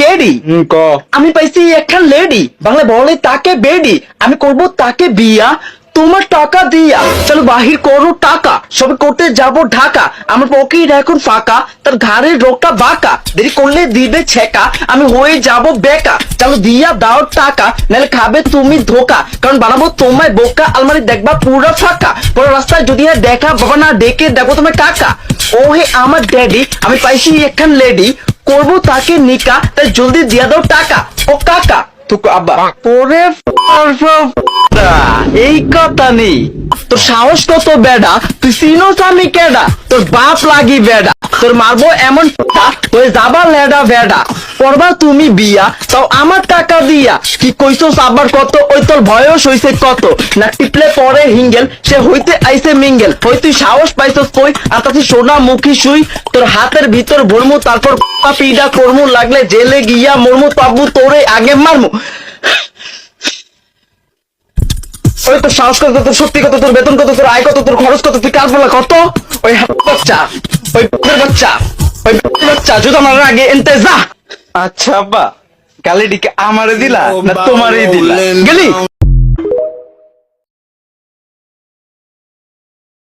daddy ক আমি পাইছি একখান লেডি বাংলা বলে তাকে বেডি আমি করব তাকে বিয়া তোমার টাকা দিয়া চলো বাহির করো টাকা সবে করতে যাব ঢাকা আমার পকেট এখন ফাঁকা তার ঘাড়ের রোগটা বাঁকা দেরি করলে দিবে ছেকা আমি হয়ে যাব বেকা চলো দিয়া দাও টাকা নাহলে খাবে তুমি ধোকা কারণ বানাবো তোমায় বোকা আলমারি দেখবা পুরো ফাঁকা পরে রাস্তায় যদি দেখা বাবা না ডেকে দেখো তোমার কাকা ও হে আমার ড্যাডি আমি পাইছি একখান লেডি করবো তাকে নিকা তাই জলদি দিয়া দাও টাকা ও কাকা তুক আব্বা পরে এই কথা নেই তোর সাহস কত বেডা তুই চিনোস আমি কেডা তোর বাপ লাগি বেডা তোর মারবো এমন হয়ে যাবা লেডা বেডা করবা তুমি বিয়া তাও আমার টাকা দিয়া কি কইছস আবার কত ওই তোর বয়স হইছে কত না টিপলে পরে হিঙ্গেল সে হইতে আইছে মিঙ্গেল হই তুই সাহস পাইছস কই আর তাতে সোনা মুখী শুই তোর হাতের ভিতর ভরমু তারপর পিডা করমু লাগলে জেলে গিয়া মরমু পাবু তোরে আগে মারমু ওই তোর সাহস কত তোর শক্তি কত তোর বেতন কত তোর আয় কত তোর খরচ কত তুই কাজ বলা কত ওই বাচ্চা ওই বাচ্চা ওই বাচ্চা যদি আমার আগে এনতে যা আচ্ছা আব্বা গালিটিকে আমারে দিলা না তোমারই দিলা গেলি